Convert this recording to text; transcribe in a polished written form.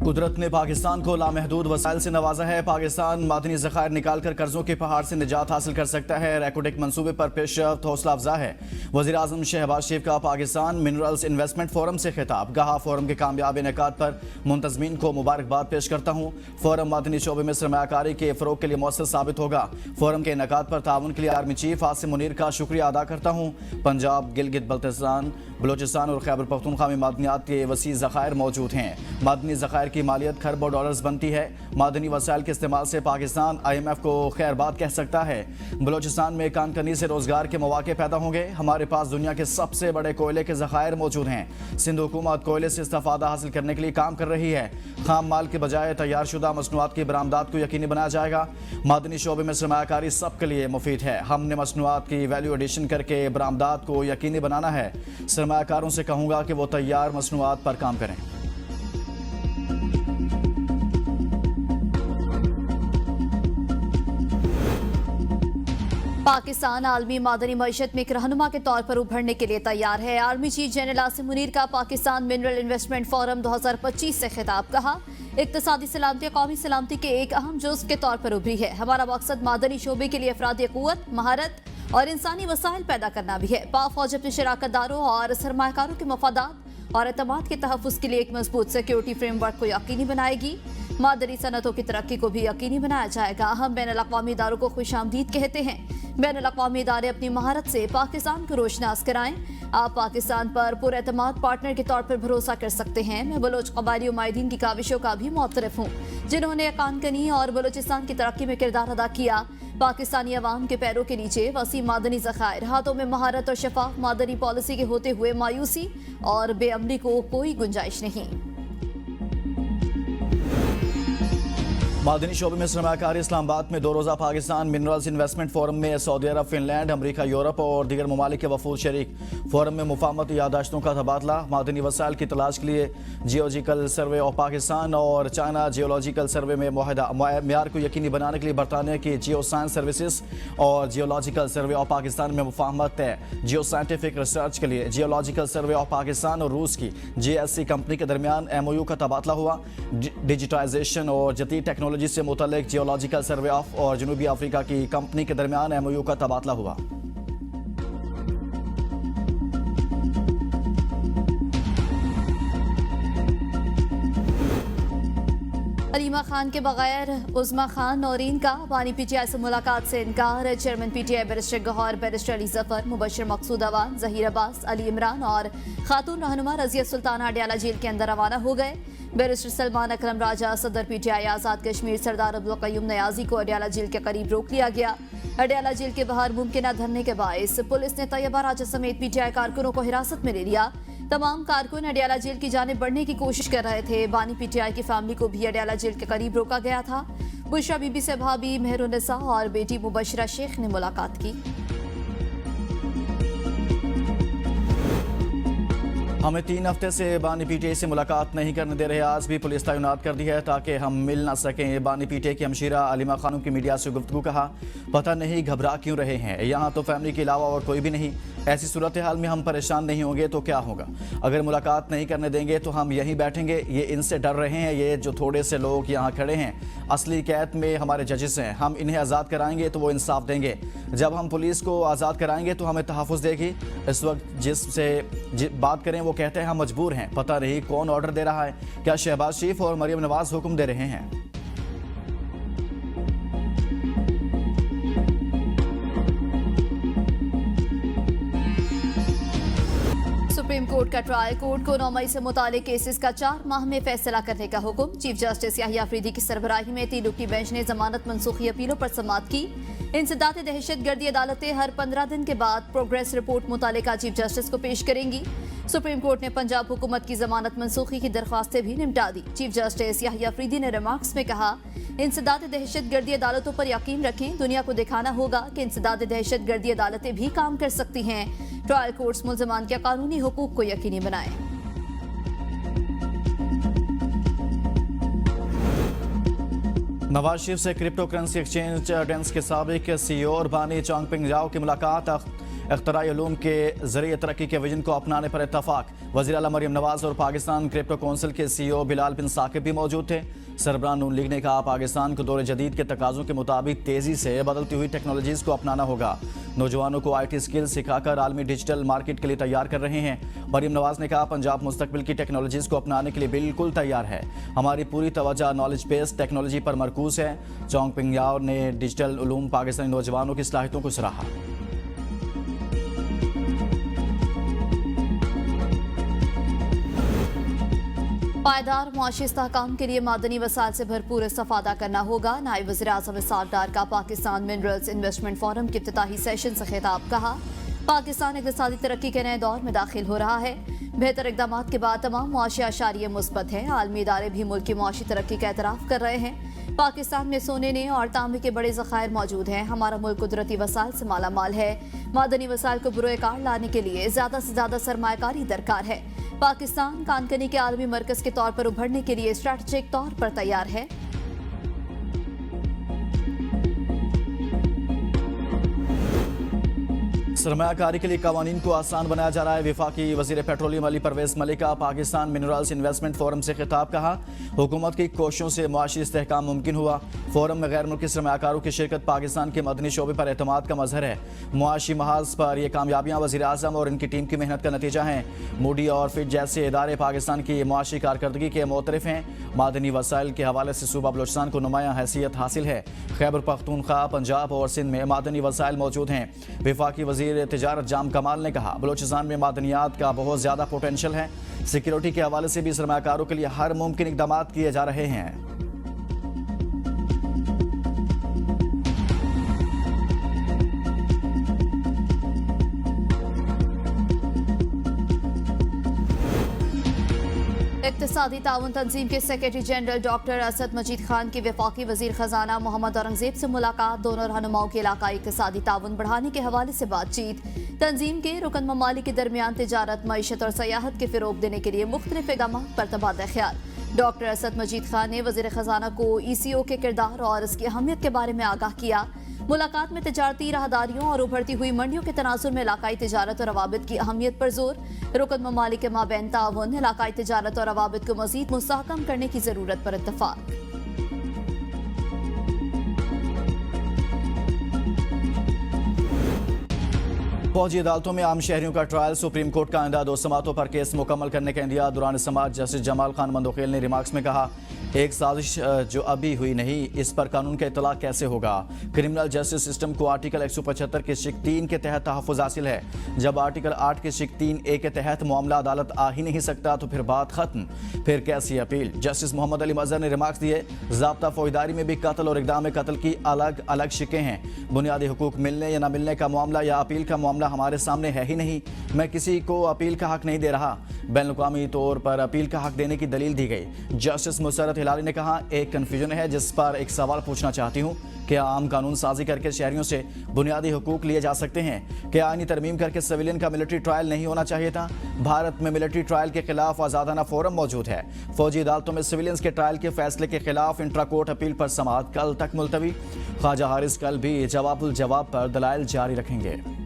कुदरत ने पाकिस्तान को लामहदूद वसाइल से नवाजा है। पाकिस्तान मादनी ज़खायर निकाल कर कर्जों के पहाड़ से निजात हासिल कर सकता है। रैकोटेक मंसूबे पर पेशरफ्त हौसला अफजा है। वज़ीर-ए-आज़म शहबाज शरीफ का पाकिस्तान मिनरल्स इन्वेस्टमेंट फोरम से खिताब। कहा, फोरम के कामयाब इनेकाद पर मुंतज़मीन को मुबारकबाद पेश करता हूँ। फोरम मादनी शोबे में सरमायाकारी के फ़रोग के लिए मौसर साबित होगा। फोरम के इनेकाद पर ताउन के लिए आर्मी चीफ आसिम मुनीर का शुक्रिया अदा करता हूँ। पंजाब, गिलगित बल्तिस्तान, बलोचिस्तान और खैबर पख्तूनख्वा में मादनियात के वसी ज़खायर मौजूद हैं। मादनी ज़खायर की मालियत खरबों डॉलर्स बनती है। मादनी वसाइल के इस्तेमाल से पाकिस्तान IMF को खैरबाद कह सकता है। बलोचिस्तान में कानकनी से रोजगार के मौके पैदा होंगे। हमारे पास दुनिया के सबसे बड़े कोयले के ज़खायर मौजूद हैं। सिंध हुकूमत कोयले से इस्तेफादा हासिल करने के लिए काम कर रही है। खाम माल के बजाय तैयार शुदा मसनूआत की बरामदात को यकीनी बनाया जाएगा। मादनी शोबे में सरमायाकारी सबके लिए मुफीद है। हमने मसनूआत की वैल्यू एडिशन करके बरामदात को यकीनी बनाना है। सरमायाकारों से कहूँगा कि वो तैयार मसनूआत पर काम करें। पाकिस्तान आलमी मादनी मईशत में एक रहनुमा के तौर पर उभरने के लिए तैयार है। Army chief general Asim Munir का पाकिस्तान मिनरल इन्वेस्टमेंट फोरम 2025 से खिताब। कहा, इक्तिसादी सलामती कौमी सलामती के एक अहम जुज़्व के तौर पर उभरी है। हमारा मकसद मादनी शोबे के लिए अफरादी क़ुव्वत, महारत और इंसानी वसाइल पैदा करना भी है। पाक फौज अपने शराकतदारों और सरमायाकारों के मफादात और एतमाद के तहफ़्फ़ुज़ के लिए एक मजबूत सिक्योरिटी फ्रेमवर्क को यकीनी बनाएगी। मादनी सनतों की तरक्की को भी यकीनी बनाया जाएगा। हम बैनुल-अक़वामी इदारों को खुशामदीद कहते हैं। बैनुल-अक़वामी इदारे अपनी महारत से पाकिस्तान को रोशनास कराएं। आप पाकिस्तान पर पुरएतमाद पार्टनर के तौर पर भरोसा कर सकते हैं। मैं बलोच क़बायली उम्मीदीन की काविशों का भी मुअतरफ हूँ, जिन्होंने कानकनी और बलोचिस्तान की तरक्की में किरदार अदा किया। पाकिस्तानी अवाम के पैरों के नीचे वसी मादनी ज़खायर, हाथों में महारत और शफाफ मादनी पॉलिसी के होते हुए मायूसी और बेअमनी को कोई गुंजाइश नहीं। मादनी शोबे में सरमायाकारी। इस्लामाबाद में 2 रोज़ा पाकिस्तान मिनरल्स इन्वेस्टमेंट फोरम में सऊदी अरब, फिनलैंड, अमरीका, यूरोप और दीगर ममालिक के वफूद शरीक। फोरम में मुफाहमत यादाश्तों का तबादला। मादनी वसाइल की तलाश के लिए जियोलॉजिकल सर्वे ऑफ पाकिस्तान और चाइना जियोलॉजिकल सर्वे में मुआहदा मेयार को यकीनी बनाने के लिए बरतानिया की जियो साइंस सर्विसेज और जियोलॉजिकल सर्वे ऑफ पाकिस्तान में मुफाहमत है। जियो साइंटिफिक रिसर्च के लिए जियोलॉजिकल सर्वे ऑफ पाकिस्तान और रूस की JSC कंपनी के दरमियान MOU का तबादला हुआ। डिजिटाइजेशन और जदीद टेक्नोलॉजी से मुतल्लिक जियोलॉजिकल सर्वे ऑफ और जनूबी अफ्रीका की कंपनी के दरमियान MOU का तबादला हुआ। अलीमा खान के बगैर उज़्मा खान नौरीन का बानी PTI से मुलाकात से इनकार। Chairman PTI barrister Gohar, barrister Ali Zafar, Mubashar Maqsood Awan, Zaheer Abbas, Ali Imran और खातून रहनुमा रज़िया सुल्ताना अडयाला जेल के अंदर रवाना हो गए। बैरिस्टर सलमान अकरम राजा, सदर PTI आज़ाद कश्मीर सरदार अब्दुल क़य्यूम नयाजी को अडयाला जेल के करीब रोक लिया गया। अडयाला जेल के बाहर मुमकिन धरने के बायस पुलिस ने तैयबा राजा समेत PTI कारकुनों को हिरासत में ले लिया। तमाम कारकुन अडयाला जेल की जानिब बढ़ने की कोशिश कर रहे थे। बानी PTI की फैमिली को भी अडयाला जेल के करीब रोका गया था। बुशरा बीबी से भाभी मेहरुन्निसा और बेटी मुबशरा शेख ने मुलाकात की। हमें 3 हफ्ते से बानी PTI से मुलाकात नहीं करने दे रहे। आज भी पुलिस तैनात कर दी है ताकि हम मिल ना सकें। बानी PTI की हमशीरा अलीमा खानूम की मीडिया से गुफ्तगू। कहा, पता नहीं घबरा क्यों रहे हैं, यहाँ तो फैमिली के अलावा और कोई भी नहीं। ऐसी सूरत हाल में हम परेशान नहीं होंगे तो क्या होगा? अगर मुलाकात नहीं करने देंगे तो हम यहीं बैठेंगे। ये इनसे डर रहे हैं, ये जो थोड़े से लोग यहाँ खड़े हैं। असली कैद में हमारे जजेस हैं। हम इन्हें आज़ाद कराएंगे तो वो इंसाफ देंगे। जब हम पुलिस को आज़ाद कराएंगे तो हमें तहफ़्फ़ुज़ देगी। इस वक्त जिससे बात करें वो कहते हैं हम मजबूर हैं। पता नहीं कौन ऑर्डर दे रहा है। क्या शहबाज शरीफ और मरियम नवाज हुक्म दे रहे हैं? सुप्रीम कोर्ट का ट्रायल कोर्ट को 9 मई से मुतालिक केसेस का 4 माह में फैसला करने का हुक्म। चीफ जस्टिस याहिया अफरीदी की सरबराही में 3 रुकनी बेंच ने जमानत मनसूखी अपीलों पर समाअत की। इंसदाद दहशत गर्दी अदालतें हर 15 दिन के बाद प्रोग्रेस रिपोर्ट मुतालिका चीफ जस्टिस को पेश करेंगी। सुप्रीम कोर्ट ने पंजाब हुकूमत की जमानत मनसूखी की दरख्वास्तें भी निपटा दी। चीफ जस्टिस याहिया अफरीदी ने रिमार्क्स में कहा, इंसदाद दहशत गर्दी अदालतों पर यकीन रखें। दुनिया को दिखाना होगा कि इंसदाद दहशत गर्दी अदालतें भी काम कर सकती हैं। ट्रायल कोर्ट्स मुल्ज़मान के कानूनी हुकूक को यकीनी बनाएं। नवाज शरीफ से क्रिप्टो करेंसी एक्सचेंज डेंस के साबिक CEO और बानी चोंगपिंग जाओ की मुलाकात। इख्तराई उलूम के जरिए तरक्की के विजन को अपनाने पर इत्तफाक। वज़ीर आला मरियम नवाज और पाकिस्तान क्रिप्टो काउंसिल के CEO बिलाल बिन साकिब भी मौजूद थे। सरबराह नून लीग ने कहा, पाकिस्तान को दौर जदीद के तकाज़ों के मुताबिक तेज़ी से बदलती हुई टेक्नोलॉजीज़ को अपनाना होगा। नौजवानों को IT स्किल्स सिखाकर आलमी डिजिटल मार्केट के लिए तैयार कर रहे हैं। मरियम नवाज ने कहा, पंजाब मुस्तकबिल की टेक्नोलॉजीज़ को अपनाने के लिए बिल्कुल तैयार है। हमारी पूरी तवज्जो नॉलेज बेस्ड टेक्नोलॉजी पर मरकूज है। चौंग पिंगयाओ ने डिजिटल उलूम पाकिस्तानी नौजवानों की सलाहियतों को सराहा। पायदार मुआशी इस्तेहकाम के लिए मादनी वसाइल से भरपूर इस्तेफादा करना होगा। नायब वज़ीर आज़म इसहाक डार का पाकिस्तान मिनरल्स इन्वेस्टमेंट फोरम के इफ्तिताही सेशन से खिताब। कहा, पाकिस्तान इक़्तिसादी तरक्की के नए दौर में दाखिल हो रहा है। बेहतर इक़दाम के बाद तमाम मुआशी आशारिये मुस्बत हैं। आलमी इदारे भी मुल्क की मुआशी तरक्की का एतराफ़ कर रहे हैं। पाकिस्तान में सोने ने और तांबे के बड़े ज़खायर मौजूद हैं। हमारा मुल्क कुदरती वसाइल से माला माल है। मादनी वसाइल को बुरोए कार लाने के लिए ज़्यादा से ज़्यादा सरमायाकारी दरकार है। पाकिस्तान कानकनी के आलमी मरकज़ के तौर पर उभरने के लिए स्ट्रैटेजिक तौर पर तैयार है। सरमायाकारी के लिए कवानीन को आसान बनाया जा रहा है। वफाकी वज़ीर पेट्रोलियम अली परवेज़ मलिक का पाकिस्तान मिनरल्स इन्वेस्टमेंट फोरम से खिताब। कहा, हुकूमत की कोशिशों से मुआशी इस्तेहकाम मुमकिन हुआ। फोरम में गैर मुल्की सरमायाकारों की शिरकत पाकिस्तान के मदनी शोबे पर एतमाद का मजहर है। मुआशी महाज पर यह कामयाबियाँ वज़ीर आज़म और इनकी टीम की मेहनत का नतीजा हैं। मूडी और फिट जैसे इदारे पाकिस्तान की मुआशी कारकर्दगी के मोतरफ हैं। मादनी वसाइल के हवाले से सूबा बलोचिस्तान को नुमाया हैसियत हासिल है। खैबर पख्तूनख्वा, पंजाब और सिंध में मादनी वसाइल मौजूद हैं। वफाकी वज़ीर तिजारत जाम कमाल ने कहा, बलोचिस्तान में मादनियात का बहुत ज़्यादा पोटेंशल है। सिक्योरिटी के हवाले से भी सरमायाकारों के लिए हर मुमकिन इक़दाम किए जा रहे हैं। इक़्तिसादी ताउन तंजीम के सेक्रेटरी जनरल डॉक्टर असद मजीद खान की वफाकी वज़ीर ख़जाना मोहम्मद औरंगज़ेब से मुलाकात। दोनों रहनुमाओं के इलाकाई इक़्तिसादी ताउन बढ़ाने के हवाले से बातचीत। तंजीम के रुकन ममालिक के दरमियान तिजारत, मईशत और सयाहत के फ़रोग़ देने के लिए मुख्तलिफ इक़दाम पर तबादला ख्याल। डॉक्टर असद मजीद खान ने वज़ीर ख़जाना को ECO के किरदार और इसकी अहमियत के बारे में आगाह किया। मुलाकात में तिजारती राहदारियों और उभरती हुई मंडियों के तनाजुर में इलाकाई तिजारत और रवाबित की अहमियत पर जोर। रुकन ममालिक के माबैन ताउन, इलाकाई तिजारत और रवाबित को मज़ीद मुस्तहकम करने की ज़रूरत पर इत्तफ़ाक़। फौजी अदालतों में आम शहरियों का ट्रायल। सुप्रीम कोर्ट का आइंदा 2 समातों पर केस मुकम्मल करने का इंदिया। दौरान समात जस्टिस जमाल खान मंदोखेल ने रिमार्क्स में कहा, एक साजिश जो अभी हुई नहीं, इस पर कानून का इतला कैसे होगा। क्रिमिनल जस्टिस सिस्टम को आर्टिकल 175 के शिक 3 के तहत तहफ़्फ़ुज़ हासिल है। जब आर्टिकल 8 के शिक 3A के तहत मामला अदालत आ ही नहीं सकता तो फिर बात खत्म, फिर कैसी अपील। जस्टिस मोहम्मद अली मज़हर ने रिमार्क्स दिए, ज़ाब्ता फौजदारी में भी कत्ल और इक़दाम कत्ल की अलग अलग शिकें हैं। बुनियादी हुकूक मिलने या न मिलने का मामला या अपील का मामला हमारे सामने है ही नहीं। मैं किसी को अपील का हक नहीं दे रहा। बैनुल-अक़वामी तौर पर अपील का हक देने की दलील दी गई। जस्टिस मुसर्रत हिलाली ने कहा, एक कन्फ्यूजन है जिस पर एक सवाल पूछना चाहती हूँ। क्या आम कानून साजी करके शहरियों से बुनियादी हुकूक लिए जा सकते हैं? क्या आईनी तरमीम करके सिविलियन का मिलिट्री ट्रायल नहीं होना चाहिए था? भारत में मिलिट्री ट्रायल के खिलाफ आज़ादाना फोरम मौजूद है। फौजी अदालतों में सिविलियंस के ट्रायल के फैसले के खिलाफ इंट्रा कोर्ट अपील पर समाअत कल तक मुलतवी। ख्वाजा हारिस कल भी जवाब पर दलाइल जारी रखेंगे।